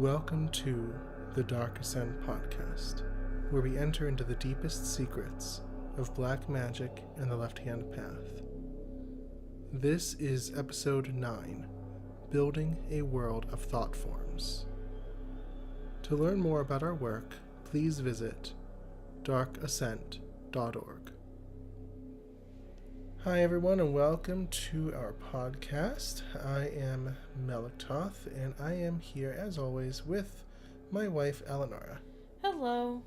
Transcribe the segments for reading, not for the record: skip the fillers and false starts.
Welcome to the Dark Ascent podcast, where we enter into the deepest secrets of black magic and the left-hand path. This is episode 9, Building a World of Thought Forms. To learn more about our work, please visit darkascent.org. Hi everyone and welcome to our podcast. I am Melektoth and I am here as always with my wife Elinara. Hello.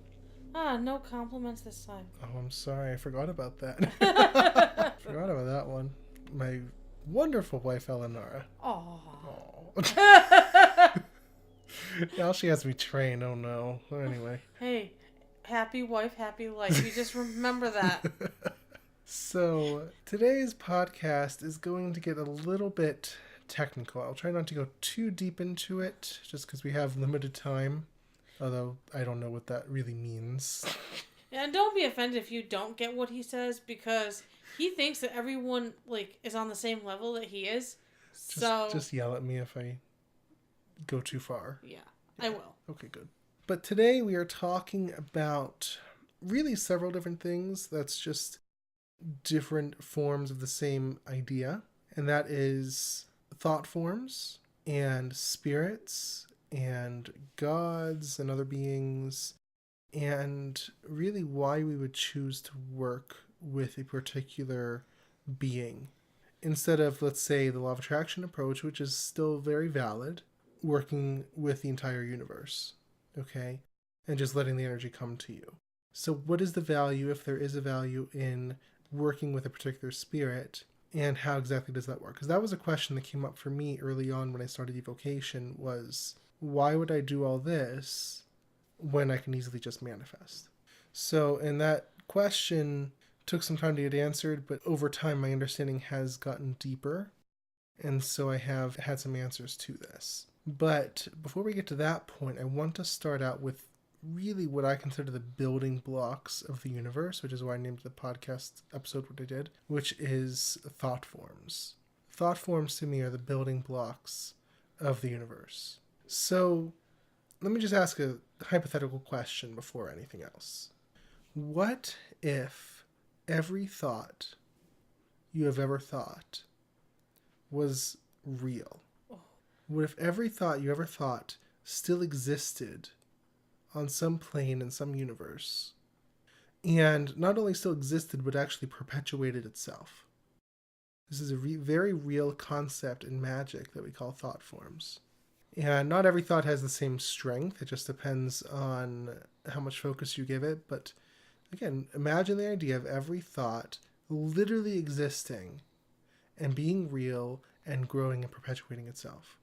No compliments this time. Oh, I'm sorry, I forgot about that. Forgot about that one. My wonderful wife Elinara. Aww. Now she has me trained, oh no. Anyway. Hey, happy wife, happy life. You just remember that. So, today's podcast is going to get a little bit technical. I'll try not to go too deep into it, just because we have limited time. Although, I don't know what that really means. And don't be offended if you don't get what he says, because he thinks that everyone, is on the same level that he is. Just yell at me if I go too far. Yeah, I will. Okay, good. But today we are talking about really several different things. That's just different forms of the same idea, and that is thought forms and spirits and gods and other beings, and really why we would choose to work with a particular being instead of, let's say, the law of attraction approach, which is still very valid, working with the entire universe, okay, and just letting the energy come to you. So what is the value, if there is a value, in working with a particular spirit, and how exactly does that work? Because that was a question that came up for me early on when I started evocation, was why would I do all this when I can easily just manifest? So, and that question took some time to get answered, but over time my understanding has gotten deeper, and so I have had some answers to this. But before we get to that point, I want to start out with really what I consider the building blocks of the universe, which is why I named the podcast episode what I did, which is thought forms. Thought forms to me are the building blocks of the universe. So let me just ask a hypothetical question before anything else. What if every thought you have ever thought was real? What if every thought you ever thought still existed on some plane in some universe, and not only still existed, but actually perpetuated itself? This is a very real concept in magic that we call thought forms. And not every thought has the same strength. It just depends on how much focus you give it. But again, imagine the idea of every thought literally existing and being real and growing and perpetuating itself.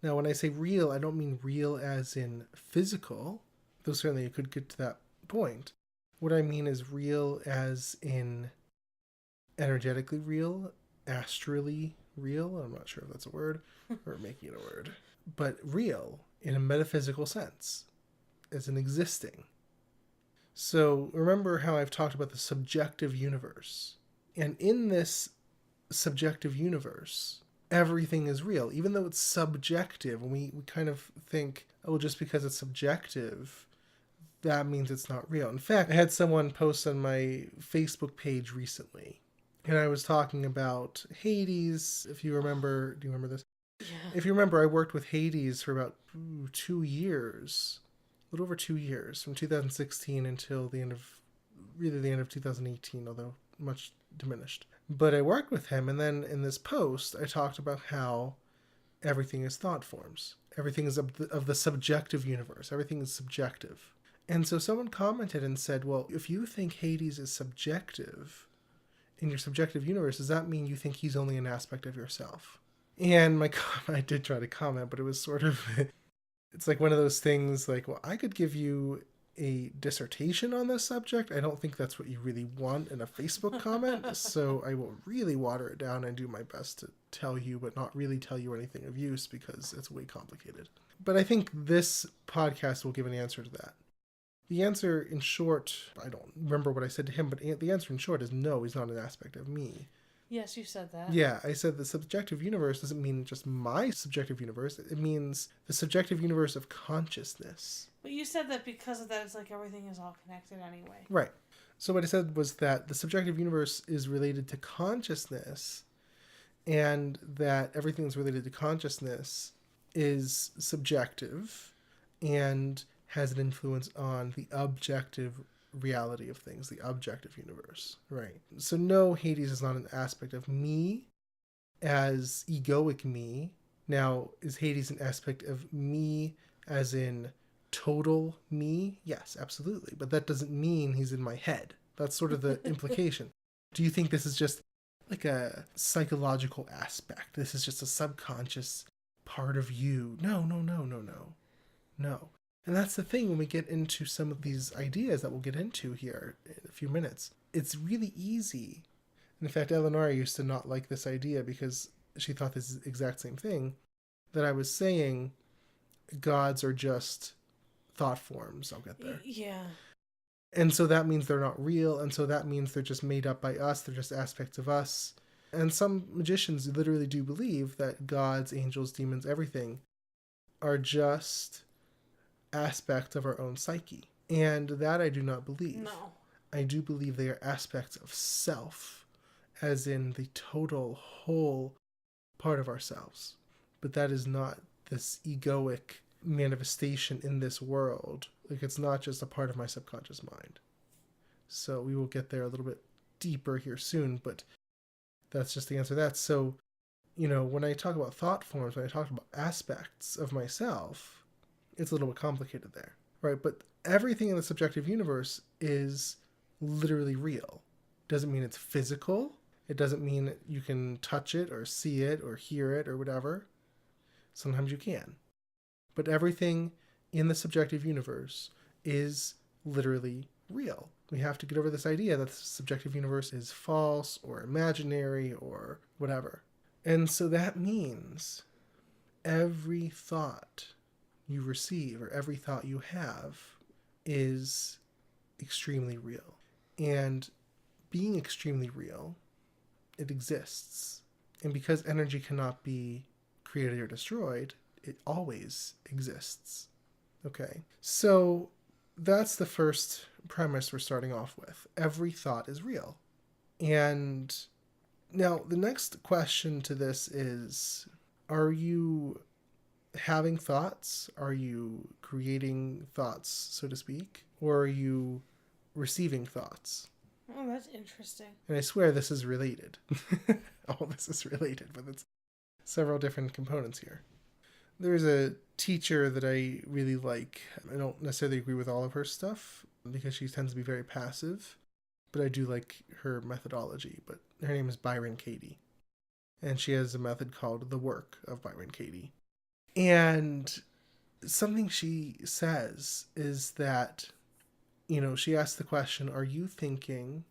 Now, when I say real, I don't mean real as in physical, though certainly you could get to that point. What I mean is real as in energetically real, astrally real. I'm not sure if that's a word or making it a word. But real in a metaphysical sense, as in existing. So remember how I've talked about the subjective universe. And in this subjective universe, everything is real, even though it's subjective. And we kind of think, oh, just because it's subjective, that means it's not real. In fact, I had someone post on my Facebook page recently, and I was talking about Hades. If you remember, do you remember this? Yeah. If you remember, I worked with Hades for about 2 years, a little over 2 years, from 2016 until the end of 2018, although much diminished. But I worked with him, and then in this post, I talked about how everything is thought forms. Everything is of the subjective universe. Everything is subjective. And so someone commented and said, well, if you think Hades is subjective in your subjective universe, does that mean you think he's only an aspect of yourself? And I did try to comment, but it was sort of, it's like one of those things like, well, I could give you a dissertation on this subject. I don't think that's what you really want in a Facebook comment. So I will really water it down and do my best to tell you, but not really tell you anything of use because it's way complicated. But I think this podcast will give an answer to that. The answer in short, I don't remember what I said to him, but the answer in short is no, he's not an aspect of me. Yes, you said that. Yeah, I said the subjective universe doesn't mean just my subjective universe. It means the subjective universe of consciousness. But you said that because of that, it's like everything is all connected anyway. Right. So what I said was that the subjective universe is related to consciousness, and that everything that's related to consciousness is subjective and has an influence on the objective reality of things, the objective universe. Right. So no, Hades is not an aspect of me as egoic me. Now, is Hades an aspect of me as in total me? Yes, absolutely. But that doesn't mean he's in my head. That's sort of the implication. Do you think this is just like a psychological aspect? This is just a subconscious part of you? No, no, no, no, no. No. And that's the thing when we get into some of these ideas that we'll get into here in a few minutes. It's really easy. In fact, Elinara used to not like this idea because she thought this exact same thing, that I was saying gods are just thought forms. I'll get there. Yeah. And so that means they're not real, and so that means they're just made up by us, they're just aspects of us. And some magicians literally do believe that gods, angels, demons, everything are just aspects of our own psyche. And that I do not believe. No. I do believe they are aspects of self, as in the total whole part of ourselves. But that is not this egoic manifestation in this world. Like, it's not just a part of my subconscious mind. So we will get there a little bit deeper here soon, but that's just the answer to that. So, when I talk about thought forms, when I talk about aspects of myself, it's a little bit complicated there, right? But everything in the subjective universe is literally real. Doesn't mean it's physical. It doesn't mean you can touch it or see it or hear it or whatever. Sometimes you can. But everything in the subjective universe is literally real. We have to get over this idea that the subjective universe is false or imaginary or whatever. And so that means every thought you receive or every thought you have is extremely real. And being extremely real, it exists. And because energy cannot be created or destroyed, it always exists. Okay, so that's the first premise we're starting off with. Every thought is real. And now the next question to this is, are you having thoughts? Are you creating thoughts, so to speak? Or are you receiving thoughts? Oh, that's interesting. And I swear this is related. All this is related, but it's several different components here. There's a teacher that I really like. I don't necessarily agree with all of her stuff because she tends to be very passive, but I do like her methodology. But her name is Byron Katie, and she has a method called The Work of Byron Katie. And something she says is that, she asks the question, are you thinking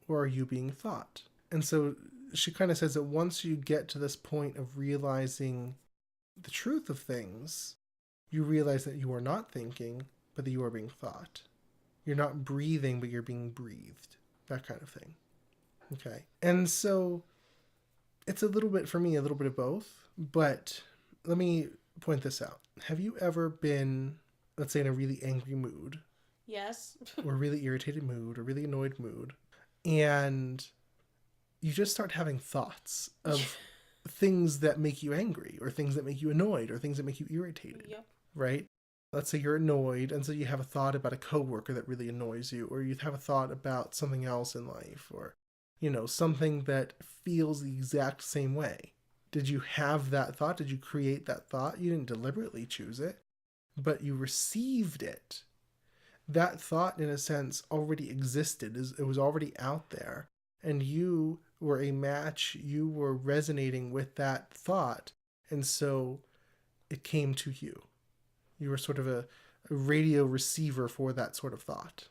or are you being thought? And so she kind of says that once you get to this point of realizing the truth of things, you realize that you are not thinking, but that you are being thought. You're not breathing, but you're being breathed. That kind of thing. Okay. And so it's a little bit, for me, a little bit of both. But let me point this out. Have you ever been, let's say, in a really angry mood? Yes. Or a really irritated mood, or really annoyed mood, and you just start having thoughts of things that make you angry, or things that make you annoyed, or things that make you irritated. Yep. Right? Let's say you're annoyed, and so you have a thought about a coworker that really annoys you, or you have a thought about something else in life, or, something that feels the exact same way. Did you have that thought? Did you create that thought? You didn't deliberately choose it, but you received it. That thought, in a sense, already existed. It was already out there. And you were a match. You were resonating with that thought. And so it came to you. You were sort of a radio receiver for that sort of thought.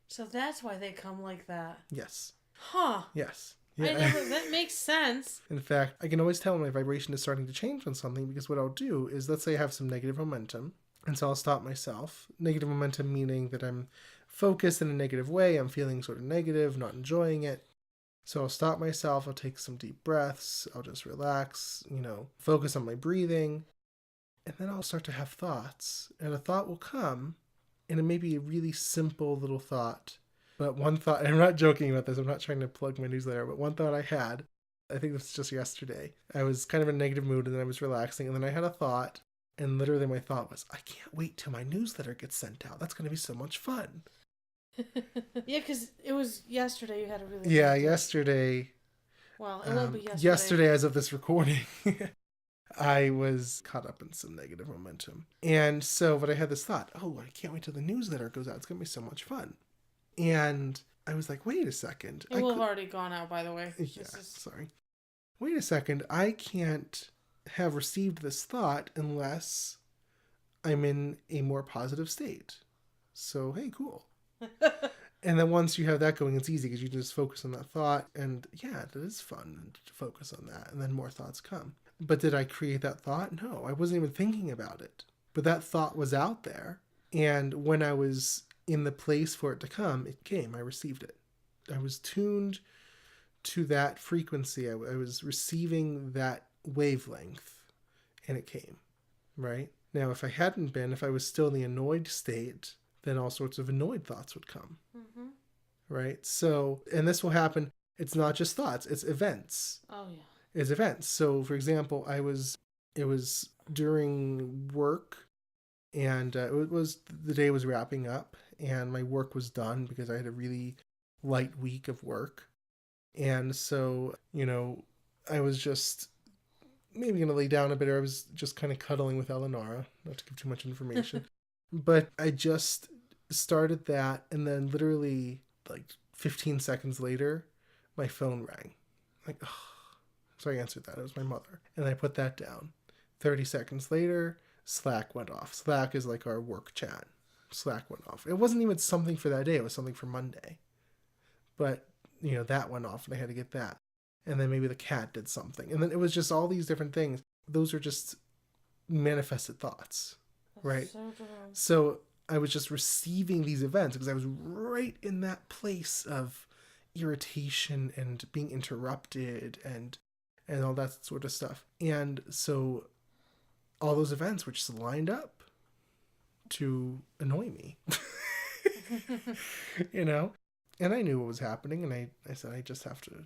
So that's why they come like that. Yes. Huh. Yes. Yeah. That makes sense. In fact, I can always tell when my vibration is starting to change on something, because what I'll do is, let's say I have some negative momentum, and so I'll stop myself. Negative momentum meaning that I'm focused in a negative way. I'm feeling sort of negative, not enjoying it. So I'll stop myself, I'll take some deep breaths, I'll just relax, focus on my breathing, and then I'll start to have thoughts. And a thought will come, and it may be a really simple little thought. But one thought, and I'm not joking about this, I'm not trying to plug my newsletter, but one thought I had, I think this was just yesterday. I was kind of in a negative mood and then I was relaxing, and then I had a thought, and literally my thought was, I can't wait till my newsletter gets sent out. That's going to be so much fun. Yeah, because it was yesterday you had a really yesterday. Well, it won't be yesterday. Yesterday, as of this recording, I was caught up in some negative momentum. And so, but I had this thought, oh, I can't wait till the newsletter goes out. It's going to be so much fun. And I was like, wait a second. It will have already gone out, by the way. Yeah, sorry. Wait a second. I can't have received this thought unless I'm in a more positive state. So, hey, cool. And then once you have that going, it's easy because you can just focus on that thought. And yeah, it is fun to focus on that. And then more thoughts come. But did I create that thought? No, I wasn't even thinking about it. But that thought was out there. And when I was in the place for it to come, it came. I received it. I was tuned to that frequency. I was receiving that wavelength. And it came. Right? Now, if I was still in the annoyed state, then all sorts of annoyed thoughts would come. Mm-hmm. Right? So, and this will happen. It's not just thoughts. It's events. Oh, yeah. It's events. So, for example, it was during work, and the day was wrapping up, and my work was done because I had a really light week of work. And so, I was just maybe going to lay down a bit, or I was just kind of cuddling with Elinara, not to give too much information. But I just started that, and then literally like 15 seconds later, my phone rang. Like, oh. So I answered that. It was my mother. And I put that down. 30 seconds later, Slack went off. Slack is like our work chat. Slack went off. It wasn't even something for that day. It was something for Monday. But, that went off, and I had to get that. And then maybe the cat did something. And then it was just all these different things. Those are just manifested thoughts. That's right? So I was just receiving these events because I was right in that place of irritation and being interrupted and all that sort of stuff. And so all those events were just lined up to annoy me. And I knew what was happening, and I said, I just have to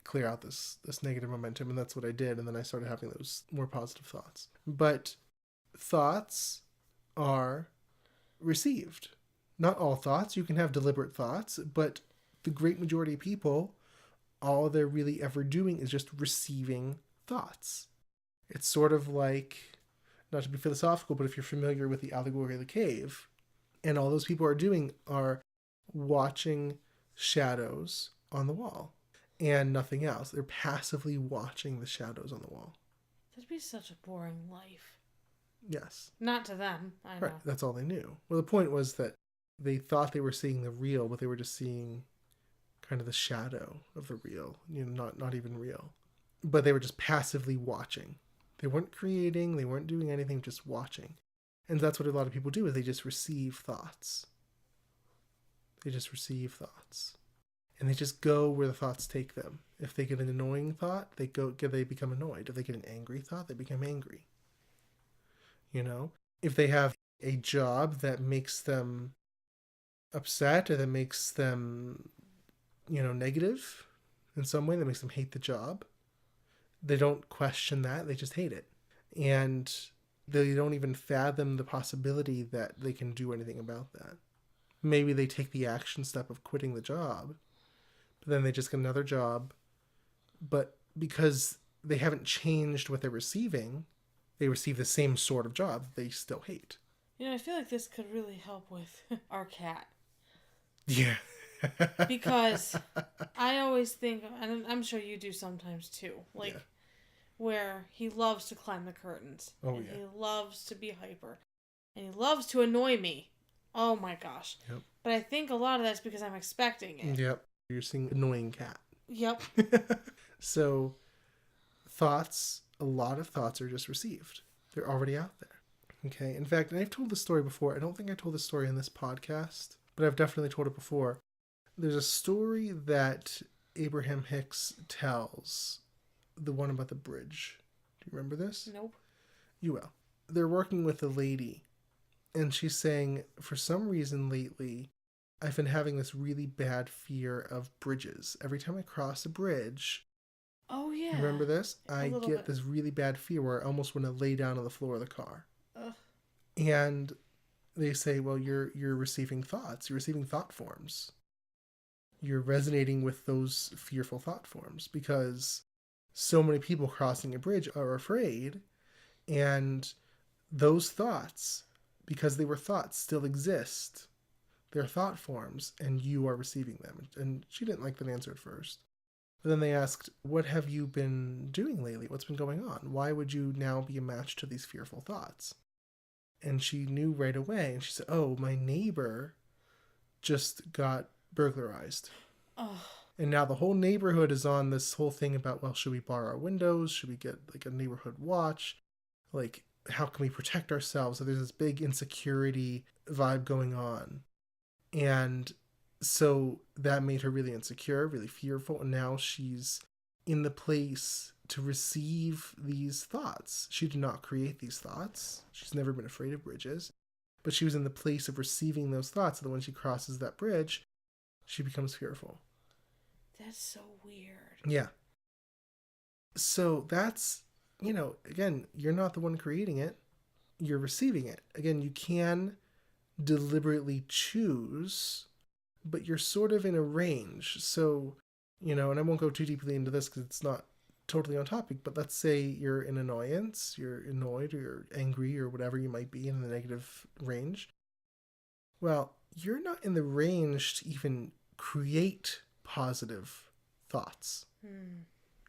clear out this negative momentum, and that's what I did. And then I started having those more positive thoughts. But thoughts are received. Not all thoughts. You can have deliberate thoughts, but the great majority of people, all they're really ever doing is just receiving thoughts. It's sort of like, not to be philosophical, but if you're familiar with the allegory of the cave, and all those people are doing are watching shadows on the wall and nothing else. They're passively watching the shadows on the wall. That'd be such a boring life. Yes. Not to them, I know. Right, that's all they knew. Well, the point was that they thought they were seeing the real, but they were just seeing kind of the shadow of the real, not even real. But they were just passively watching. They weren't creating, they weren't doing anything, just watching. And that's what a lot of people do, is they just receive thoughts. They just receive thoughts. And they just go where the thoughts take them. If they get an annoying thought, they become annoyed. If they get an angry thought, they become angry. If they have a job that makes them upset or that makes them, negative in some way, that makes them hate the job, they don't question that. They just hate it. And they don't even fathom the possibility that they can do anything about that. Maybe they take the action step of quitting the job, but then they just get another job. But because they haven't changed what they're receiving, they receive the same sort of job that they still hate. I feel like this could really help with our cat. Yeah. Because I always think, and I'm sure you do sometimes too, where he loves to climb the curtains. Oh, and yeah. He loves to be hyper. And he loves to annoy me. Oh my gosh. Yep. But I think a lot of that's because I'm expecting it. Yep. You're seeing annoying cat. Yep. So a lot of thoughts are just received. They're already out there. Okay. In fact, and I've told this story before. I don't think I told this story in this podcast, but I've definitely told it before. There's a story that Abraham Hicks tells, the one about the bridge. Do you remember this? Nope. You will. They're working with a lady, and she's saying, for some reason lately, I've been having this really bad fear of bridges. Every time I cross a bridge, oh yeah, remember this? I get bit. this really bad fear where I almost want to lay down on the floor of the car. Ugh. And they say, well, you're receiving thoughts. You're receiving thought forms. You're resonating with those fearful thought forms because so many people crossing a bridge are afraid, and those thoughts, because they were thoughts, still exist. They're thought forms, and you are receiving them. And she didn't like that answer at first. But then they asked, what have you been doing lately? What's been going on? Why would you now be a match to these fearful thoughts? And she knew right away. And she said, oh, my neighbor just got burglarized. Oh. And now the whole neighborhood is on this whole thing about, well, should we bar our windows? Should we get like a neighborhood watch? Like, how can we protect ourselves? So there's this big insecurity vibe going on. And so that made her really insecure, really fearful. And now she's in the place to receive these thoughts. She did not create these thoughts. She's never been afraid of bridges. But she was in the place of receiving those thoughts. So that when she crosses that bridge, she becomes fearful. That's so weird. Yeah. So that's, again, you're not the one creating it. You're receiving it. Again, you can deliberately choose, but you're sort of in a range. So, and I won't go too deeply into this because it's not totally on topic, but let's say you're in annoyance, you're annoyed or you're angry or whatever you might be in the negative range. Well, you're not in the range to even create positive thoughts.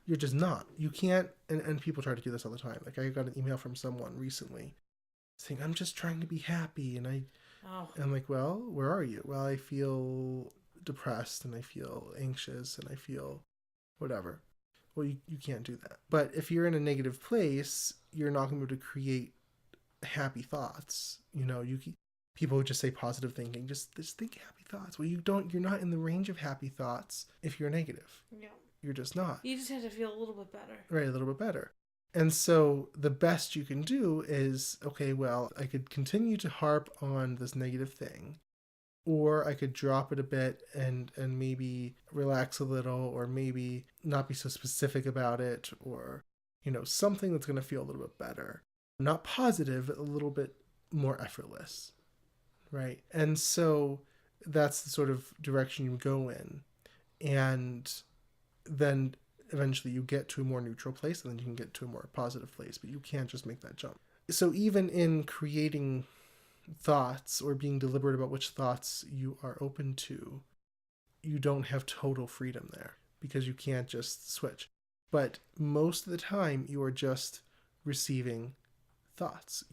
You're just not. You can't, and people try to do this all the time. Like, I got an email from someone recently saying, I'm just trying to be happy, and I'm like, well, where are you? Well, I feel depressed, and I feel anxious, and I feel whatever. Well, you can't do that. But if you're in a negative place, you're not going to be able to create happy thoughts. People would just say positive thinking. Just think happy thoughts. Well, you're not in the range of happy thoughts if you're negative. Yeah. You're just not. You just have to feel a little bit better. Right, a little bit better. And so the best you can do is, okay, well, I could continue to harp on this negative thing, or I could drop it a bit and maybe relax a little, or maybe not be so specific about it, or, something that's going to feel a little bit better. Not positive, but a little bit more effortless. Right. And so that's the sort of direction you go in. And then eventually you get to a more neutral place, and then you can get to a more positive place, but you can't just make that jump. So even in creating thoughts or being deliberate about which thoughts you are open to, you don't have total freedom there because you can't just switch. But most of the time you are just receiving thoughts.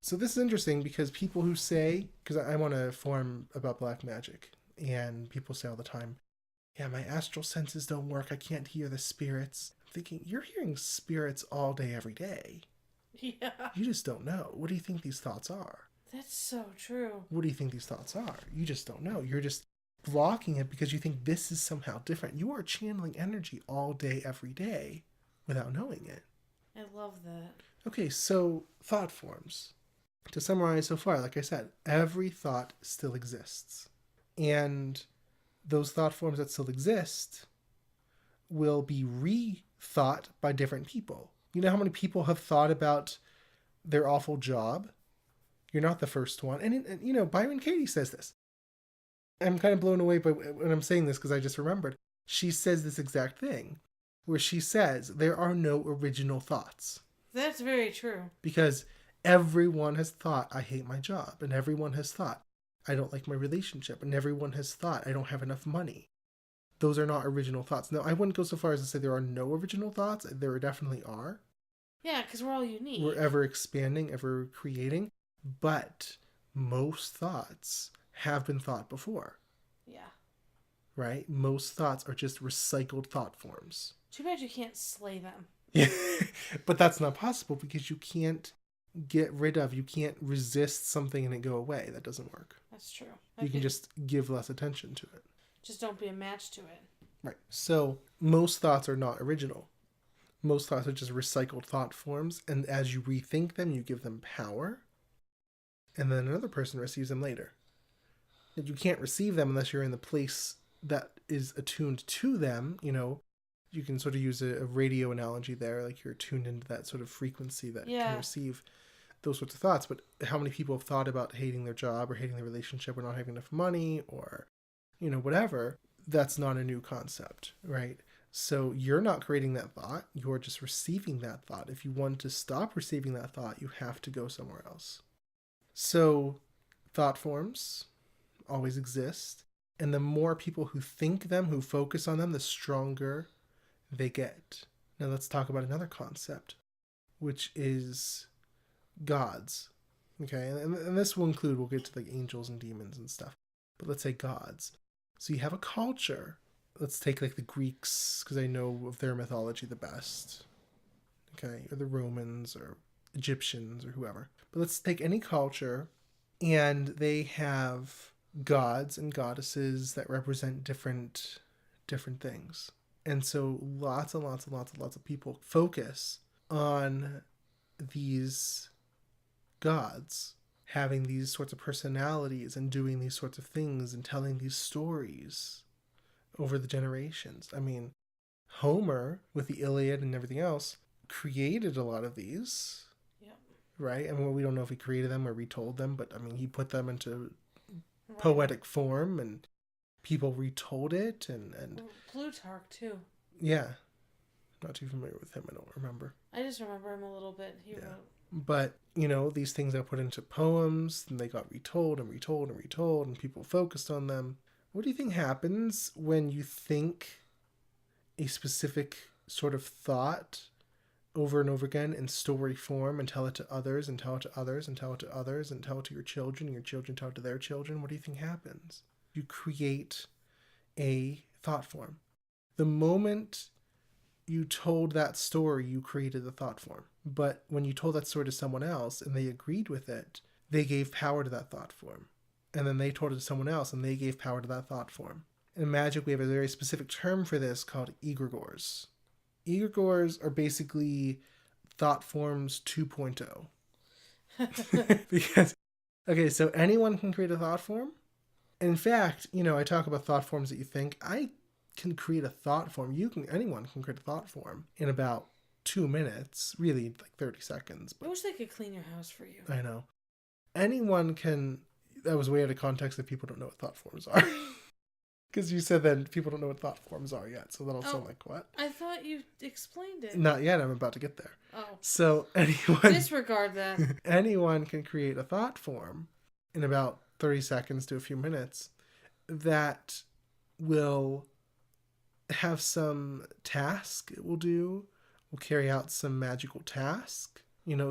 So this is interesting because people who say, because I want to form about black magic, and people say all the time, yeah, my astral senses don't work. I can't hear the spirits. I'm thinking, you're hearing spirits all day, every day. Yeah. You just don't know. What do you think these thoughts are? That's so true. What do you think these thoughts are? You just don't know. You're just blocking it because you think this is somehow different. You are channeling energy all day, every day without knowing it. I love that. Okay, so thought forms. To summarize so far, like I said, every thought still exists. And those thought forms that still exist will be rethought by different people. You know how many people have thought about their awful job? You're not the first one. And Byron Katie says this. I'm kind of blown away by when I'm saying this because I just remembered. She says this exact thing where she says there are no original thoughts. That's very true. Because everyone has thought, I hate my job. And everyone has thought, I don't like my relationship. And everyone has thought, I don't have enough money. Those are not original thoughts. Now, I wouldn't go so far as to say there are no original thoughts. There definitely are. Yeah, because we're all unique. We're ever expanding, ever creating. But most thoughts have been thought before. Yeah. Right? Most thoughts are just recycled thought forms. Too bad you can't slay them. Yeah, but that's not possible because you can't you can't resist something and it go away. That doesn't work. That's true. You can just give less attention to it. Just don't be a match to it. Right. So most thoughts are not original. Most thoughts are just recycled thought forms, and as you rethink them, you give them power, and then another person receives them later. You can't receive them unless you're in the place that is attuned to them. You can sort of use a radio analogy there, like you're tuned into that sort of frequency that can receive those sorts of thoughts. But how many people have thought about hating their job or hating their relationship or not having enough money or, whatever? That's not a new concept, right? So you're not creating that thought. You're just receiving that thought. If you want to stop receiving that thought, you have to go somewhere else. So thought forms always exist. And the more people who think them, who focus on them, the stronger they get. Now let's talk about another concept, which is gods. Okay, and this will include, we'll get to like angels and demons and stuff, but let's say gods. So you have a culture. Let's take like the Greeks, because I know of their mythology the best. Okay, or the Romans or Egyptians or whoever. But let's take any culture, and they have gods and goddesses that represent different things. And so lots and lots and lots and lots of people focus on these gods having these sorts of personalities and doing these sorts of things and telling these stories over the generations. I mean, Homer, with the Iliad and everything else, created a lot of these. Yep. Right? I mean, we don't know if he created them or retold them, but I mean, he put them into poetic form and people retold it. And Plutarch, too. Yeah. Not too familiar with him. I don't remember. I just remember him a little bit. He wrote. But, these things are put into poems, and they got retold and retold and retold, and people focused on them. What do you think happens when you think a specific sort of thought over and over again in story form and tell it to others and tell it to others and tell it to others and tell it to your children and your children tell it to their children? What do you think happens? You create a thought form. The moment you told that story, you created the thought form. But when you told that story to someone else and they agreed with it, they gave power to that thought form. And then they told it to someone else and they gave power to that thought form. In magic, we have a very specific term for this called egregores. Egregores are basically thought forms 2.0. Because, okay, so anyone can create a thought form. In fact, I talk about thought forms that you think. I can create a thought form. Anyone can create a thought form in about 2 minutes, really like 30 seconds. But I wish they could clean your house for you. I know. Anyone can. That was way out of context if people don't know what thought forms are. Because you said that people don't know what thought forms are yet, so that'll sound like what? I thought you explained it. Not yet, I'm about to get there. Oh. So anyone... Disregard that. Anyone can create a thought form in about 30 seconds to a few minutes that will have some task it will carry out some magical task.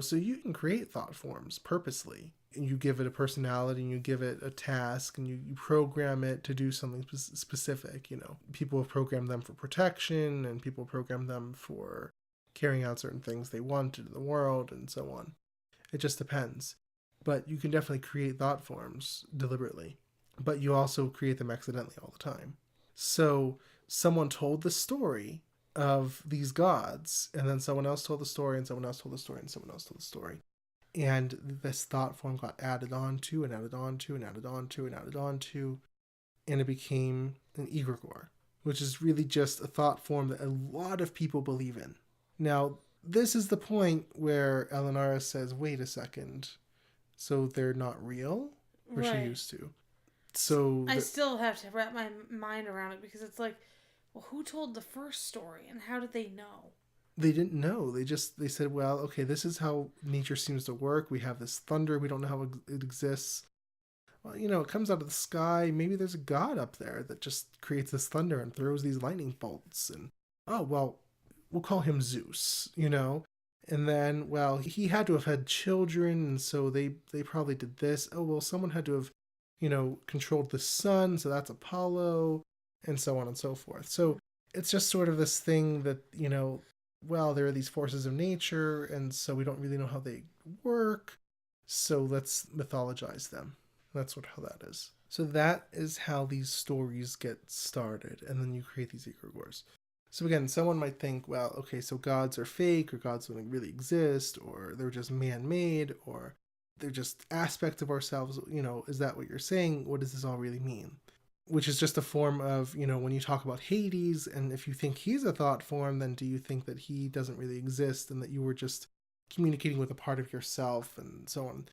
So you can create thought forms purposely. You give it a personality and you give it a task and you program it to do something specific. People have programmed them for protection and people program them for carrying out certain things they wanted in the world and so on. It just depends. But you can definitely create thought forms deliberately, but you also create them accidentally all the time. So someone told the story of these gods and then someone else told the story and someone else told the story and someone else told the story. And this thought form got added on to and added on to and added on to and added on to, and it became an egregore, which is really just a thought form that a lot of people believe in. Now, this is the point where Elinara says, wait a second, so they're not real? Or she used to. So I still have to wrap my mind around it because it's like, well, who told the first story and how did they know? They didn't know. They said, well, okay, this is how nature seems to work. We have this thunder. We don't know how it exists. Well, it comes out of the sky. Maybe there's a god up there that just creates this thunder and throws these lightning bolts. And, oh, well, we'll call him Zeus, And then, well, he had to have had children. And so they probably did this. Oh, well, someone had to have, controlled the sun. So that's Apollo and so on and so forth. So it's just sort of this thing that, well, there are these forces of nature, and so we don't really know how they work, so let's mythologize them. That's how that is. So that is how these stories get started, and then you create these egregores. So again, someone might think, well, okay, so gods are fake, or gods don't really exist, or they're just man-made, or they're just aspects of ourselves. Is that what you're saying? What does this all really mean? Which is just a form of, when you talk about Hades, and if you think he's a thought form, then do you think that he doesn't really exist and that you were just communicating with a part of yourself and so on?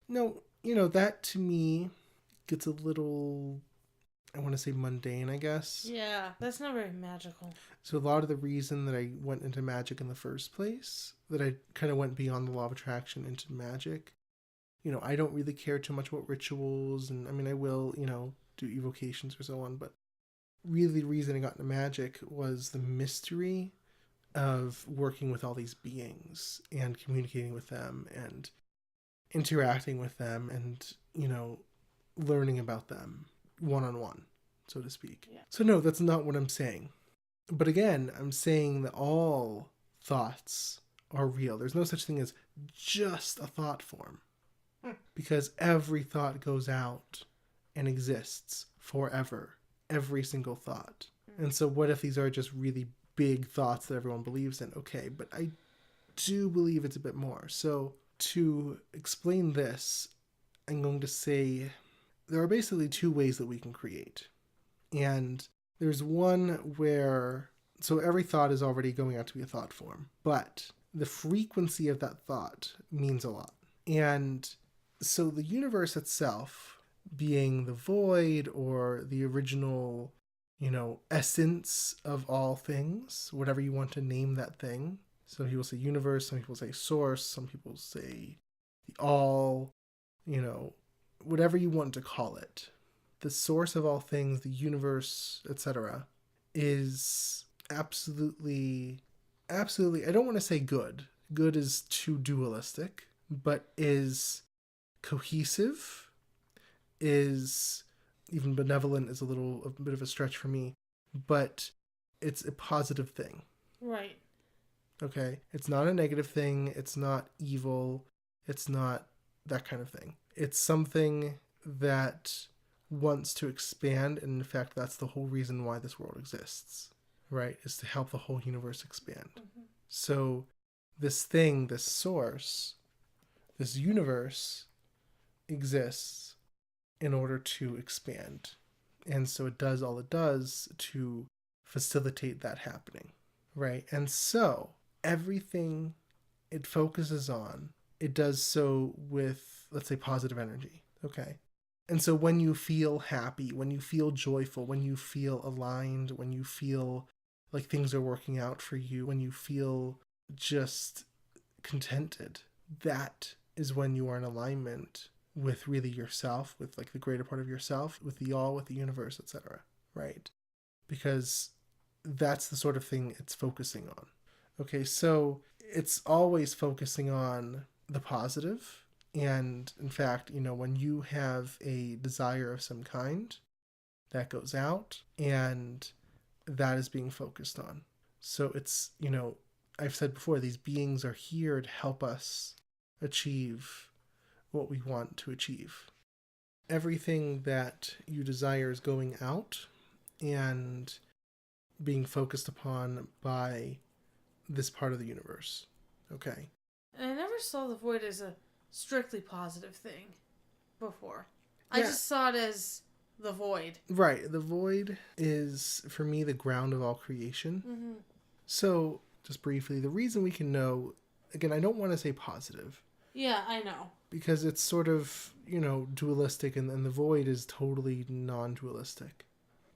No, that to me gets a little, I want to say, mundane, I guess. Yeah, that's not very magical. So a lot of the reason that I went into magic in the first place, that I kind of went beyond the law of attraction into magic, I don't really care too much about rituals, and I mean, I will, do evocations or so on, but really the reason I got into magic was the mystery of working with all these beings and communicating with them and interacting with them and, learning about them one-on-one, so to speak. Yeah. So no, that's not what I'm saying. But again, I'm saying that all thoughts are real. There's no such thing as just a thought form. Because every thought goes out and exists forever. Every single thought. And so what if these are just really big thoughts that everyone believes in? Okay, but I do believe it's a bit more. So to explain this, I'm going to say there are basically two ways that we can create. And there's one where, so every thought is already going out to be a thought form, but the frequency of that thought means a lot. And so the universe itself, being the void or the original, essence of all things, whatever you want to name that thing. Some people say universe, some people say source, some people say the all, whatever you want to call it. The source of all things, the universe, etc., is absolutely, I don't want to say good. Good is too dualistic, but is cohesive, is even benevolent is a bit of a stretch for me, but it's a positive thing. Right. Okay? It's not a negative thing. It's not evil. It's not that kind of thing. It's something that wants to expand, and in fact, that's the whole reason why this world exists, right? Is to help the whole universe expand. Mm-hmm. So this thing, this source, this universe exists in order to expand. And so it does all it does to facilitate that happening, right? And so everything it focuses on, it does so with, let's say, positive energy, okay? And so when you feel happy, when you feel joyful, when you feel aligned, when you feel like things are working out for you, when you feel just contented, that is when you are in alignment with really yourself, with like the greater part of yourself, with the all, with the universe, etc., right? Because that's the sort of thing it's focusing on. Okay, so it's always focusing on the positive. And in fact, when you have a desire of some kind, that goes out and that is being focused on. So it's, I've said before, these beings are here to help us achieve what we want to achieve. Everything that you desire is going out and being focused upon by this part of the universe. Okay. And I never saw the void as a strictly positive thing before. Yeah. I just saw it as the void. Right. The void is, for me, the ground of all creation. Mm-hmm. So, just briefly, the reason we can know, again, I don't want to say positive. Yeah, I know. Because it's sort of, dualistic, and the void is totally non-dualistic.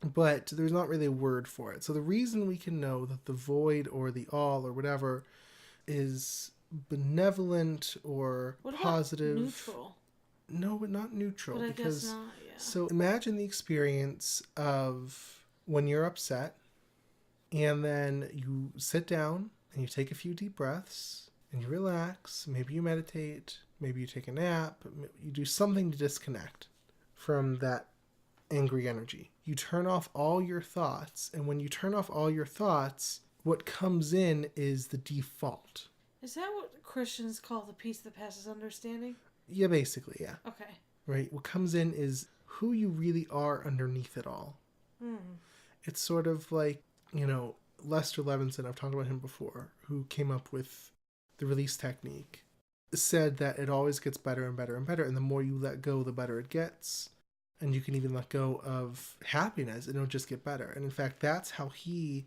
But there's not really a word for it. So the reason we can know that the void or the all or whatever is benevolent or what positive. About neutral? No, but not neutral. But because, I guess not, yeah. So imagine the experience of when you're upset and then you sit down and you take a few deep breaths and you relax. Maybe you meditate. Maybe you take a nap. You do something to disconnect from that angry energy. You turn off all your thoughts, and when you turn off all your thoughts, what comes in is the default. Is that what Christians call the peace that passes understanding? Yeah, basically, yeah. Okay. Right? What comes in is who you really are underneath it all. Mm. It's sort of like, Lester Levinson, I've talked about him before, who came up with the release technique, said that it always gets better and better and better. And the more you let go, the better it gets. And you can even let go of happiness and it'll just get better. And in fact, that's how he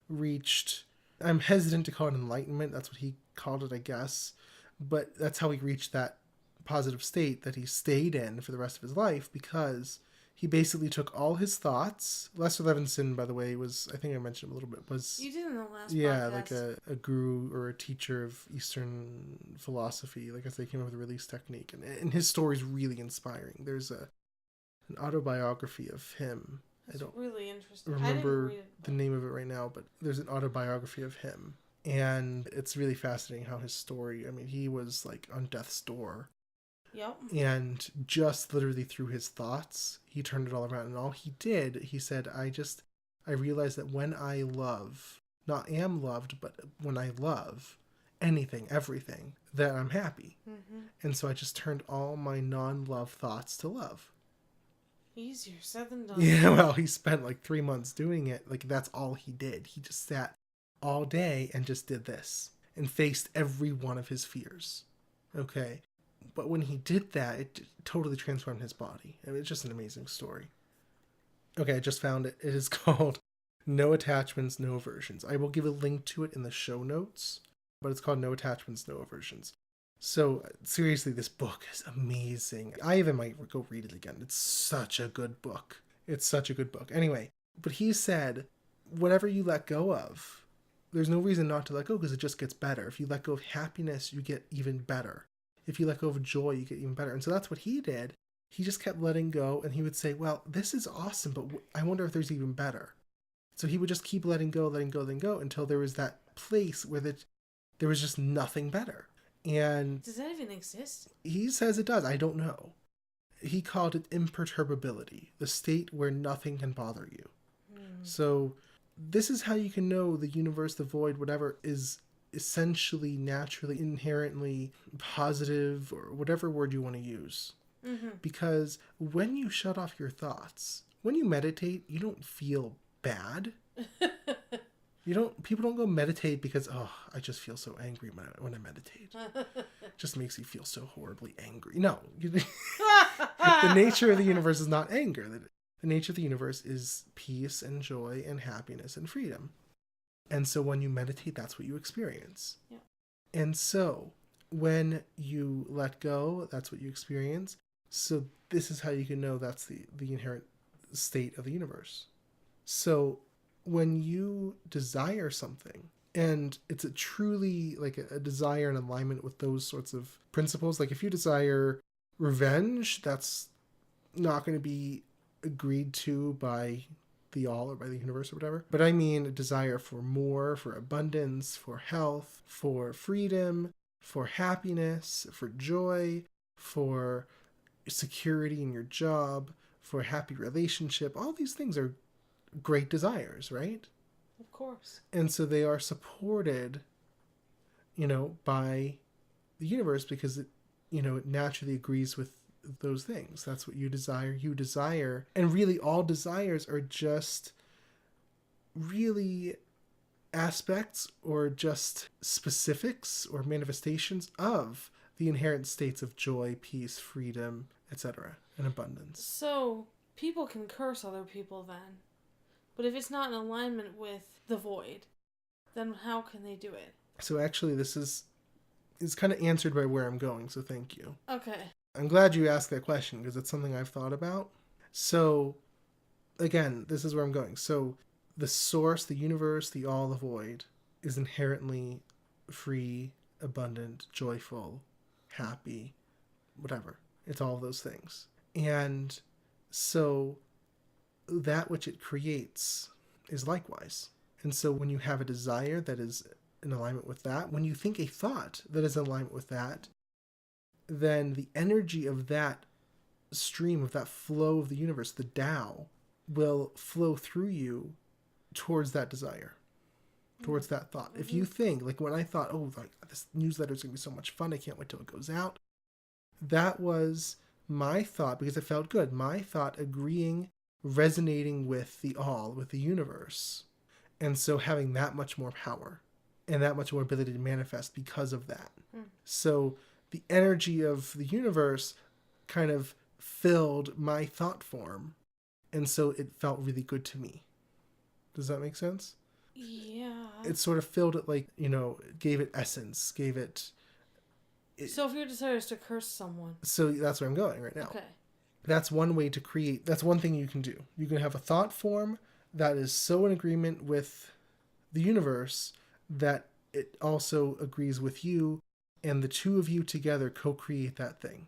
reached, I'm hesitant to call it enlightenment. That's what he called it, I guess. But that's how he reached that positive state that he stayed in for the rest of his life, because he basically took all his thoughts. Lester Levinson, by the way, was, I think I mentioned him a little bit, was... You did in the last yeah, podcast. like a guru or a teacher of Eastern philosophy. Like I said, he came up with the release technique. And his story is really inspiring. There's an autobiography of him. It's I don't really interesting. remember the name of it right now, but there's an autobiography of him. And it's really fascinating how his story, I mean, he was like on death's door. Yep. And just literally through his thoughts, he turned it all around. And all he did, he said, I realized that when I love, not am loved, but when I love anything, everything, that I'm happy. Mm-hmm. And so I just turned all my non-love thoughts to love. Easier said than done. Yeah, well, he spent like 3 months doing it. Like, that's all he did. He just sat all day and just did this and faced every one of his fears. Okay. But when he did that, it totally transformed his body. I mean, it's just an amazing story. Okay, I just found it. It is called No Attachments, No Aversions. I will give a link to it in the show notes, but it's called No Attachments, No Aversions. So, seriously, this book is amazing. I even might go read it again. It's such a good book. It's such a good book. Anyway, but he said, whatever you let go of, there's no reason not to let go because it just gets better. If you let go of happiness, you get even better. If you let go of joy, you get even better. And so that's what he did. He just kept letting go, and he would say, well, this is awesome, but I wonder if there's even better. So he would just keep letting go until there was that place where there was just nothing better. And does that even exist? He says it does. I don't know. He called it imperturbability, the state where nothing can bother you. So this is how you can know the universe, the void, whatever, is essentially, naturally, inherently positive, or whatever word you want to use. Mm-hmm. Because when you shut off your thoughts, when you meditate, you don't feel bad. People don't go meditate because, oh, I just feel so angry when I meditate. It just makes you feel so horribly angry. No. The nature of the universe is not anger. The nature of the universe is peace and joy and happiness and freedom. And so when you meditate, that's what you experience. Yeah. And so when you let go, that's what you experience. So this is how you can know that's the inherent state of the universe. So when you desire something, and it's a truly like a desire in alignment with those sorts of principles, like if you desire revenge, that's not going to be agreed to by the all or by the universe or whatever. But I mean a desire for more, for abundance, for health, for freedom, for happiness, for joy, for security in your job, for a happy relationship. All these things are great desires, right? Of course. And so they are supported, by the universe because it naturally agrees with those things. That's what you desire. And really all desires are just really aspects or just specifics or manifestations of the inherent states of joy, peace, freedom, etc., and abundance. So people can curse other people then. But if it's not in alignment with the void, then how can they do it? So actually this is kind of answered by where I'm going, so thank you. Okay. I'm glad you asked that question because it's something I've thought about. So, again, this is where I'm going. So, the source, the universe, the all, the void, is inherently free, abundant, joyful, happy, whatever. It's all of those things. And so, that which it creates is likewise. And so, when you have a desire that is in alignment with that, when you think a thought that is in alignment with that, then the energy of that stream, of that flow of the universe, the Tao, will flow through you towards that desire, towards that thought. Mm-hmm. If you think, like when I thought, this newsletter is going to be so much fun, I can't wait till it goes out, that was my thought, because it felt good, my thought agreeing, resonating with the all, with the universe. And so having that much more power and that much more ability to manifest because of that. So the energy of the universe kind of filled my thought form. And so it felt really good to me. Does that make sense? Yeah. It sort of filled it, like, gave it essence, gave it. So if your desire is to curse someone. So that's where I'm going right now. Okay. That's one way to create. That's one thing you can do. You can have a thought form that is so in agreement with the universe that it also agrees with you, and the two of you together co-create that thing.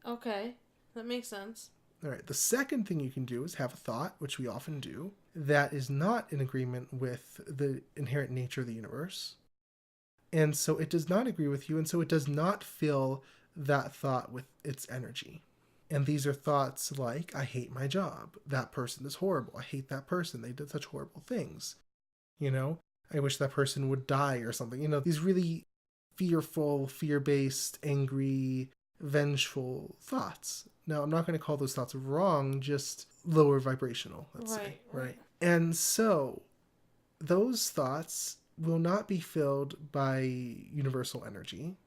Okay. That makes sense. All right. The second thing you can do is have a thought, which we often do, that is not in agreement with the inherent nature of the universe. And so it does not agree with you, and so it does not fill that thought with its energy. And these are thoughts like, I hate my job. That person is horrible. I hate that person. They did such horrible things. I wish that person would die or something. These really fearful, fear-based, angry, vengeful thoughts. Now, I'm not going to call those thoughts wrong, just lower vibrational, let's say. Right. And so those thoughts will not be filled by universal energy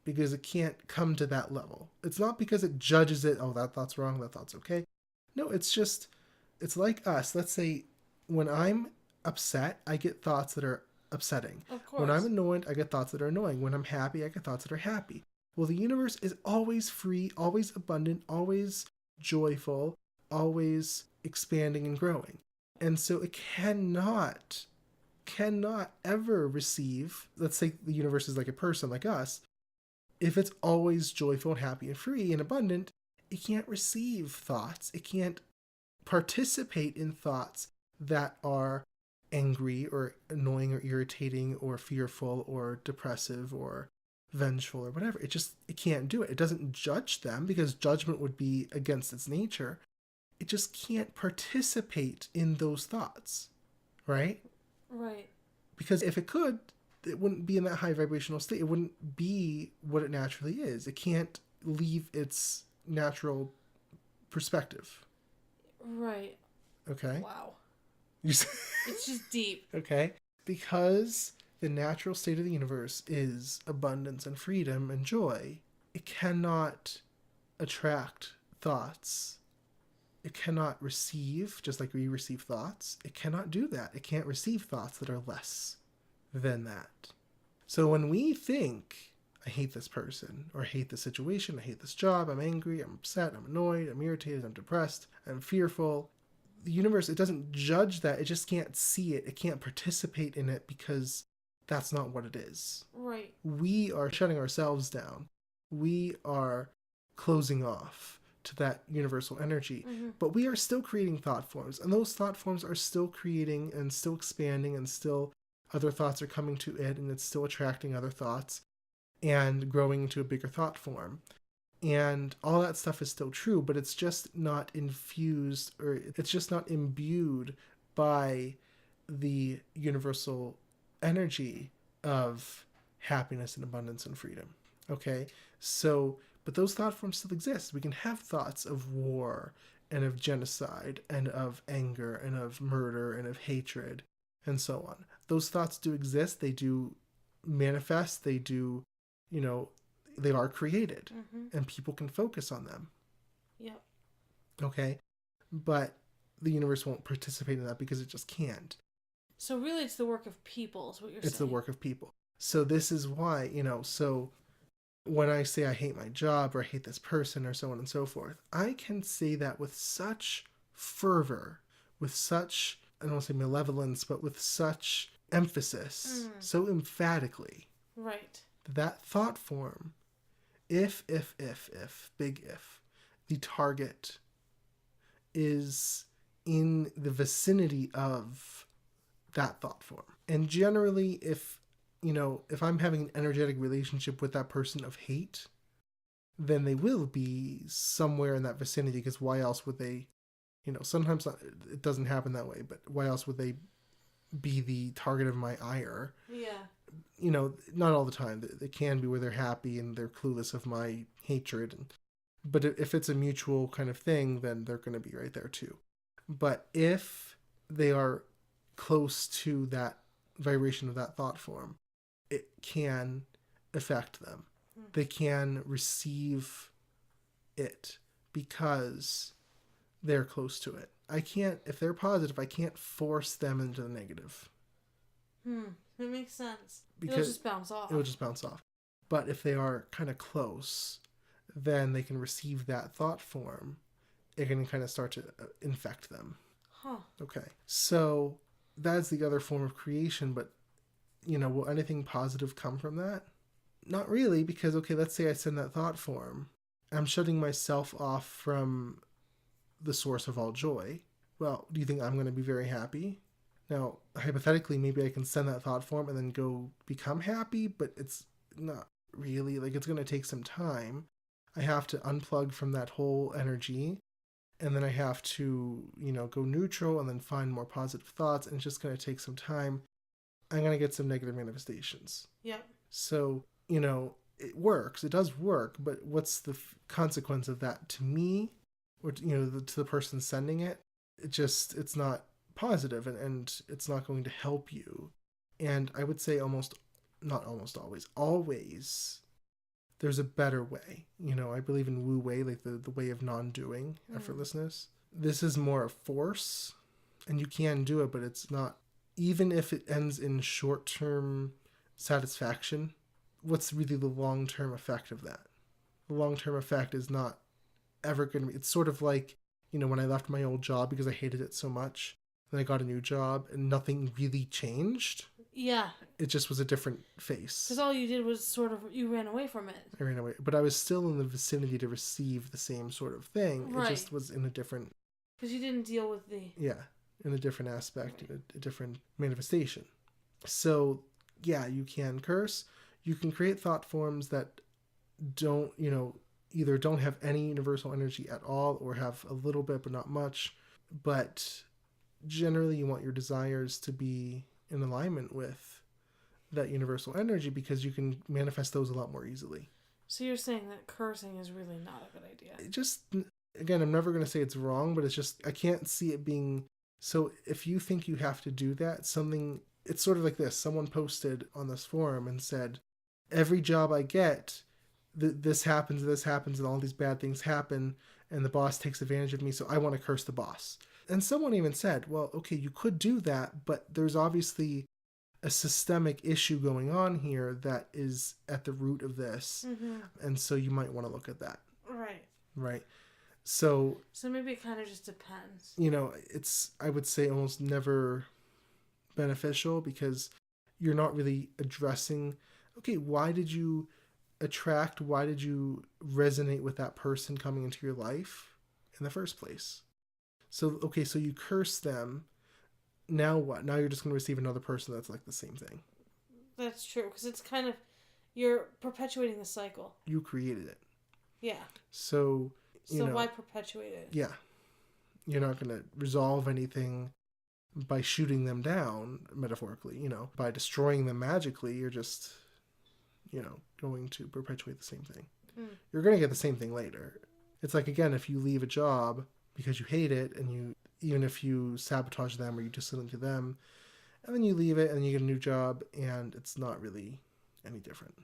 because it can't come to that level. It's not because it judges it, oh, that thought's wrong, that thought's okay. No, it's like us. Let's say when I'm upset, I get thoughts that are upsetting. Of course. When I'm annoyed, I get thoughts that are annoying. When I'm happy, I get thoughts that are happy. Well, the universe is always free, always abundant, always joyful, always expanding and growing. And so it cannot ever receive, let's say the universe is like a person like us, if it's always joyful and happy and free and abundant, it can't receive thoughts. It can't participate in thoughts that are angry or annoying or irritating or fearful or depressive or vengeful or whatever. It can't do it. It doesn't judge them because judgment would be against its nature. It just can't participate in those thoughts, right? Right. Because if it could, it wouldn't be in that high vibrational state. It wouldn't be what it naturally is. It can't leave its natural perspective. Right. Okay? Wow. It's just deep. Okay? Because the natural state of the universe is abundance and freedom and joy, it cannot attract thoughts. It cannot receive, just like we receive thoughts. It cannot do that. It can't receive thoughts that are less than that. So when we think, I hate this person, or I hate this situation, I hate this job, I'm angry, I'm upset, I'm annoyed, I'm irritated, I'm depressed, I'm fearful, the universe, it doesn't judge that. It just can't see it. It can't participate in it because that's not what it is. Right. We are shutting ourselves down. We are closing off to that universal energy. Mm-hmm. But we are still creating thought forms, and those thought forms are still creating and still expanding, and still other thoughts are coming to it, and it's still attracting other thoughts and growing into a bigger thought form. And all that stuff is still true, but it's just not infused, or it's just not imbued by the universal energy of happiness and abundance and freedom. Okay? So, but those thought forms still exist. We can have thoughts of war and of genocide and of anger and of murder and of hatred and so on. Those thoughts do exist. They do manifest. They do, they are created, and people can focus on them. Yep. Okay? But the universe won't participate in that because it just can't. So really it's the work of people is what you're saying. It's the work of people. So this is why, so when I say I hate my job or I hate this person or so on and so forth, I can say that with such fervor, with such, I don't want to say malevolence, but with such emphasis, so emphatically. Right. That thought form, if, big if, the target is in the vicinity of that thought form. And generally, if I'm having an energetic relationship with that person of hate, then they will be somewhere in that vicinity, because why else would they, sometimes it doesn't happen that way, but why else would they be the target of my ire? Yeah. Not all the time. They can be where they're happy and they're clueless of my hatred. But if it's a mutual kind of thing, then they're going to be right there too. But if they are close to that vibration of that thought form, it can affect them. They can receive it because they're close to it. I can't, if they're positive, I can't force them into the negative. That makes sense. Because it'll just bounce off. It will just bounce off. But if they are kind of close, then they can receive that thought form. It can kind of start to infect them. Huh. Okay. So that's the other form of creation, but, will anything positive come from that? Not really, because, okay, let's say I send that thought form. I'm shutting myself off from the source of all joy. Well, do you think I'm going to be very happy? Now, hypothetically, maybe I can send that thought form and then go become happy, but it's not really. Like, it's going to take some time. I have to unplug from that whole energy, and then I have to, go neutral and then find more positive thoughts, and it's just going to take some time. I'm going to get some negative manifestations. Yep. So, it works. It does work, but what's the consequence of that to me, or, to the person sending it? It's not positive, and it's not going to help you. And I would say not almost always, there's a better way. I believe in Wu Wei, like the way of non-doing, effortlessness. This is more a force, and you can do it, but it's not, even if it ends in short-term satisfaction, what's really the long-term effect of that? The long-term effect is not ever going to be, it's sort of like, when I left my old job because I hated it so much, then I got a new job and nothing really changed. Yeah. It just was a different face. Because all you did was you ran away from it. I ran away. But I was still in the vicinity to receive the same sort of thing. Right. It just was in a different... Because you didn't deal with the... Yeah, in a different aspect, in a different manifestation. So, yeah, you can curse. You can create thought forms that don't, either don't have any universal energy at all or have a little bit but not much. But generally you want your desires to be in alignment with that universal energy because you can manifest those a lot more easily. So you're saying that cursing is really not a good idea? It just, again, I'm never going to say it's wrong, but it's just, I can't see it being... So if you think you have to do that, it's sort of like this. Someone posted on this forum and said, every job I get, this happens, and all these bad things happen, and the boss takes advantage of me, so I want to curse the boss. And someone even said, well, okay, you could do that, but there's obviously a systemic issue going on here that is at the root of this. Mm-hmm. And so you might want to look at that. Right. So maybe it kind of just depends. It's, I would say, almost never beneficial because you're not really addressing, okay, why did you resonate with that person coming into your life in the first place? So, okay, so you curse them. Now what? Now you're just going to receive another person that's like the same thing. That's true, because it's kind of, you're perpetuating the cycle. You created it. Yeah. So why perpetuate it? Yeah. You're not going to resolve anything by shooting them down, metaphorically, by destroying them magically. You're just, going to perpetuate the same thing. You're going to get the same thing later. It's like, again, if you leave a job because you hate it, and even if you sabotage them or you dissonate to them, and then you leave it and you get a new job and it's not really any different.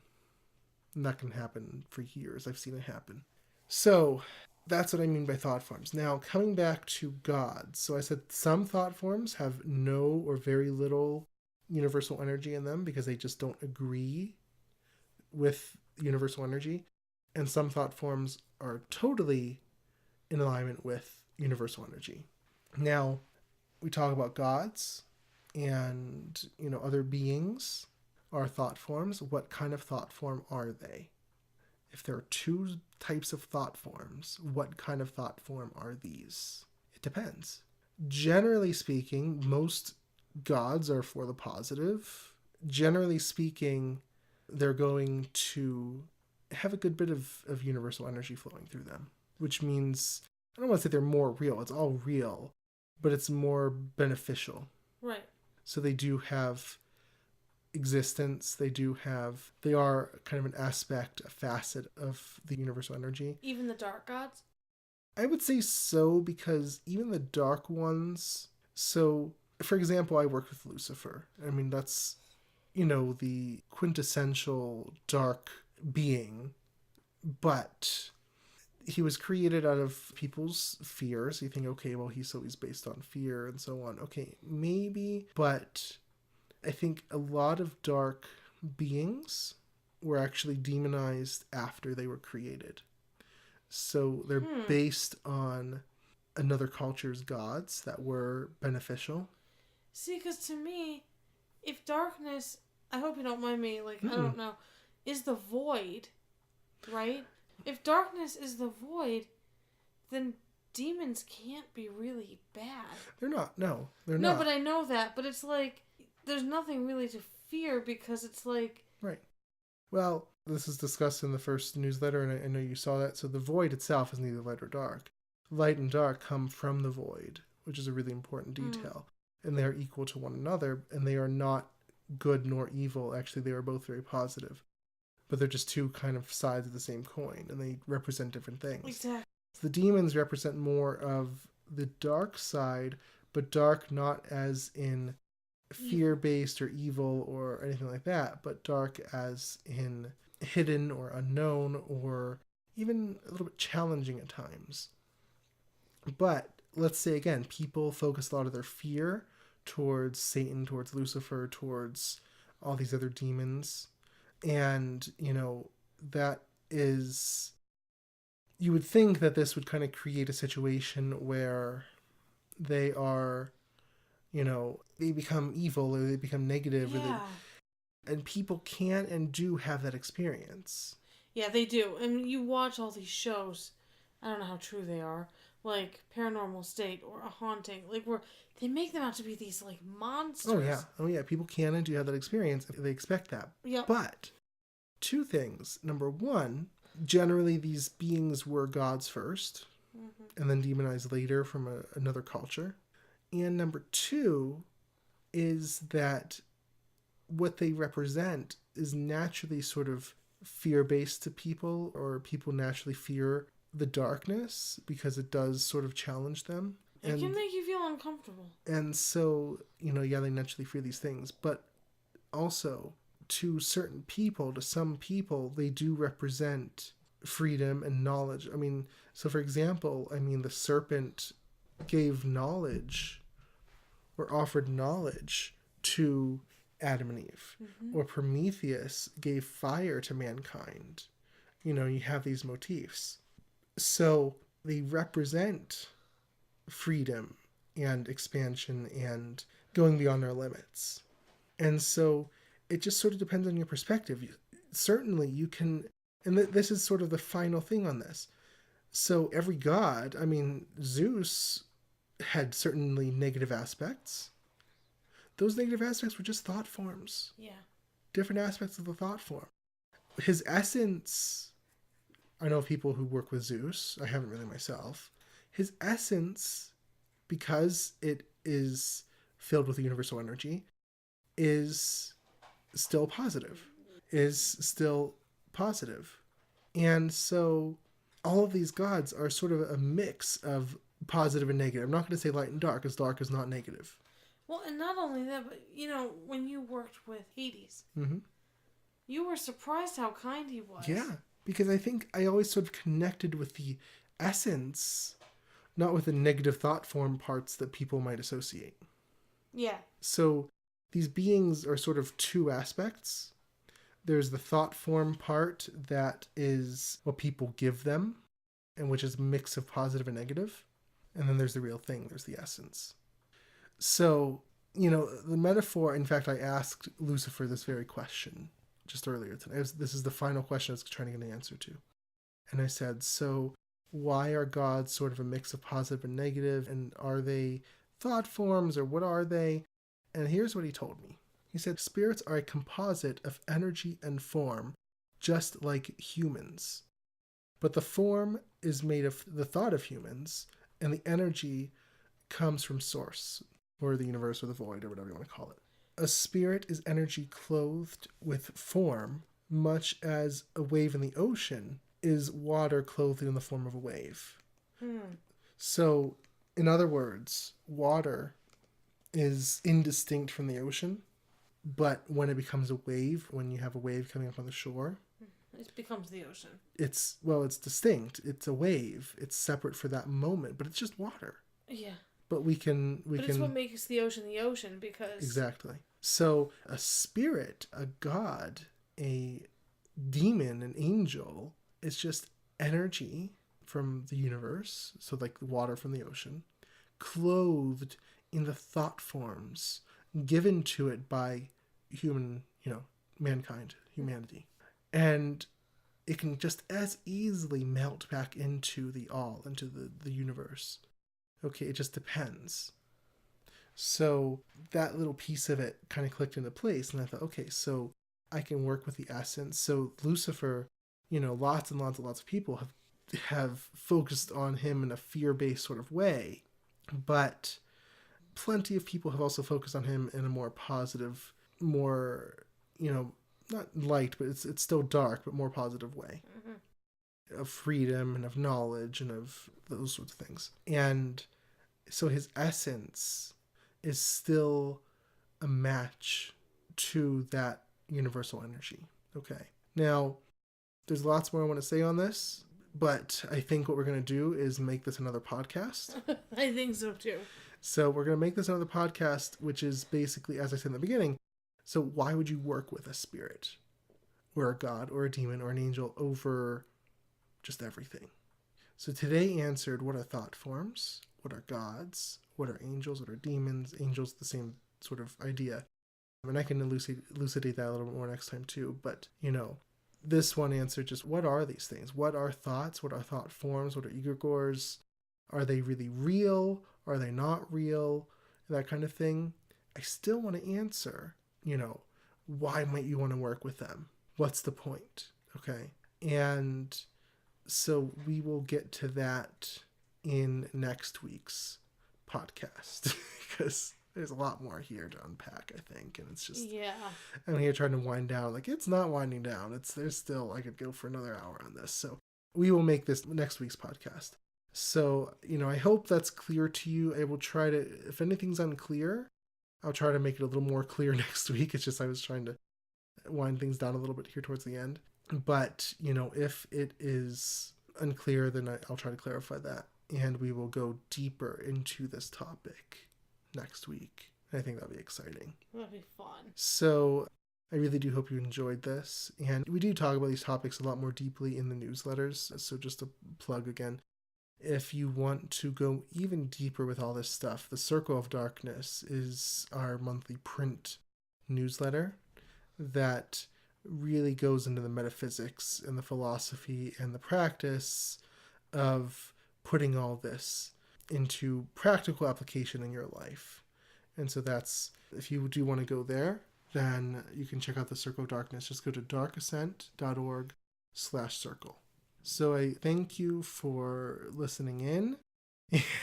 And that can happen for years. I've seen it happen. So that's what I mean by thought forms. Now, coming back to gods. So I said some thought forms have no or very little universal energy in them because they just don't agree with universal energy. And some thought forms are totally in alignment with universal energy. Now, we talk about gods and, other beings are thought forms. What kind of thought form are they? If there are two types of thought forms, what kind of thought form are these? It depends. Generally speaking, most gods are for the positive. Generally speaking, they're going to have a good bit of universal energy flowing through them, which means, I don't want to say they're more real. It's all real, but it's more beneficial. Right. So they do have existence. They are kind of an aspect, a facet of the universal energy. Even the dark gods? I would say so, because even the dark ones. So, for example, I work with Lucifer. I mean, that's, the quintessential dark being. But he was created out of people's fears. You think, okay, well, he's based on fear and so on. Okay, maybe. But I think a lot of dark beings were actually demonized after they were created. So they're based on another culture's gods that were beneficial. See, because to me, if darkness, I hope you don't mind me, I don't know, is the void, right? If darkness is the void, then demons can't be really bad. They're not. No, they're not. No, but I know that. But it's there's nothing really to fear, because it's Right. Well, this is discussed in the first newsletter, and I know you saw that. So the void itself is neither light or dark. Light and dark come from the void, which is a really important detail. And they are equal to one another, and they are not good nor evil. Actually, they are both very positive. But they're just two kind of sides of the same coin, and they represent different things. Exactly. The demons represent more of the dark side, but dark not as in fear-based or evil or anything like that, but dark as in hidden or unknown, or even a little bit challenging at times. But let's say again, people focus a lot of their fear towards Satan, towards Lucifer, towards all these other demons. And, that is, you would think that this would kind of create a situation where they are, they become evil, or they become negative. Yeah. And people can and do have that experience. Yeah, they do. And you watch all these shows, I don't know how true they are, like Paranormal State or A Haunting, where they make them out to be these monsters. Oh yeah, people can and do have that experience. They expect that. Yep. But two things. Number one, generally these beings were gods first, and then demonized later from another culture. And number two is that what they represent is naturally sort of fear-based to people, or people naturally fear the darkness because it does sort of challenge them. It can make you feel uncomfortable. And so, they naturally fear these things. But also, to certain people, to some people, they do represent freedom and knowledge. I mean, so for example, the serpent gave knowledge, or offered knowledge to Adam and Eve. Or Prometheus gave fire to mankind. You have these motifs. So they represent freedom and expansion and going beyond our limits. And so it just sort of depends on your perspective. Certainly you can, and this is sort of the final thing on this. So every god, Zeus had certainly negative aspects. Those negative aspects were just thought forms. Yeah. Different aspects of the thought form. His essence, I know people who work with Zeus. I haven't really myself. His essence, because it is filled with universal energy, is still positive. And so all of these gods are sort of a mix of positive and negative. I'm not going to say light and dark, because dark is not negative. Well, and not only that, but, when you worked with Hades, you were surprised how kind he was. Yeah, because I think I always sort of connected with the essence, not with the negative thought form parts that people might associate. Yeah. So these beings are sort of two aspects. There's the thought form part that is what people give them, and which is a mix of positive and negative. And then there's the real thing. There's the essence. So, the metaphor, in fact, I asked Lucifer this very question just earlier today. This is the final question I was trying to get an answer to. And I said, so why are gods sort of a mix of positive and negative? And are they thought forms, or what are they? And here's what he told me. He said, spirits are a composite of energy and form, just like humans. But the form is made of the thought of humans, and the energy comes from source, or the universe, or the void, or whatever you want to call it. A spirit is energy clothed with form, much as a wave in the ocean is water clothed in the form of a wave. So, in other words, water is indistinct from the ocean, but when it becomes a wave, when you have a wave coming up on the shore, it becomes the ocean. It's distinct. It's a wave. It's separate for that moment, but it's just water. Yeah. But it's what makes the ocean, because... Exactly. So a spirit, a god, a demon, an angel, is just energy from the universe, so like the water from the ocean, clothed in the thought forms given to it by mankind, humanity. And it can just as easily melt back into the all, into the universe. Okay, it just depends. So that little piece of it kind of clicked into place, and I thought, okay, so I can work with the essence. So Lucifer, lots and lots of people have focused on him in a fear-based sort of way, but plenty of people have also focused on him in a more positive, more, not light, but it's still dark, but more positive way. Of freedom and of knowledge and of those sorts of things. And so his essence is still a match to that universal energy. Okay. Now, there's lots more I want to say on this, but I think what we're going to do is make this another podcast. I think so too. So we're going to make this another podcast, which is basically, as I said in the beginning, so why would you work with a spirit or a god or a demon or an angel over just everything? So today answered what are thought forms, what are gods, what are angels, what are demons. Angels, the same sort of idea. And I can elucidate that a little bit more next time too. But, this one answered just what are these things? What are thoughts? What are thought forms? What are egregores? Are they really real? Are they not real? That kind of thing. I still want to answer, why might you want to work with them? What's the point? Okay. And so we will get to that in next week's podcast because there's a lot more here to unpack, I think. And it's just, I'm here trying to wind down. Like, it's not winding down. There's still, I could go for another hour on this. So we will make this next week's podcast. So, I hope that's clear to you. I will try to, if anything's unclear, I'll try to make it a little more clear next week. It's just I was trying to wind things down a little bit here towards the end. But, if it is unclear, then I'll try to clarify that. And we will go deeper into this topic next week. I think that'll be exciting. That'll be fun. So I really do hope you enjoyed this. And we do talk about these topics a lot more deeply in the newsletters. So just a plug again. If you want to go even deeper with all this stuff, the Circle of Darkness is our monthly print newsletter that really goes into the metaphysics and the philosophy and the practice of putting all this into practical application in your life. And so that's, if you do want to go there, then you can check out the Circle of Darkness. Just go to darkascent.org/circle. So I thank you for listening in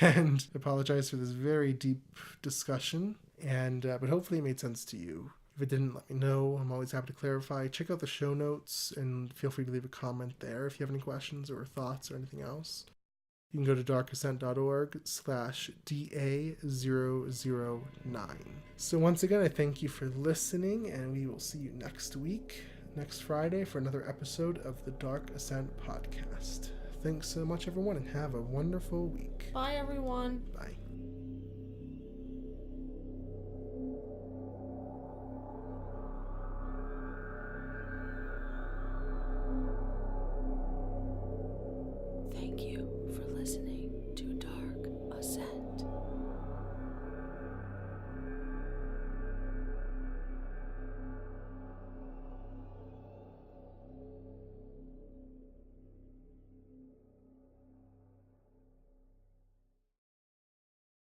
and apologize for this very deep discussion. And but hopefully it made sense to you. If it didn't, let me know. I'm always happy to clarify. Check out the show notes and feel free to leave a comment there if you have any questions or thoughts or anything else. You can go to darkascent.org/DA009. So once again, I thank you for listening, and we will see you next week, next Friday, for another episode of the Dark Ascent podcast. Thanks so much, everyone, and have a wonderful week. Bye, everyone. Bye.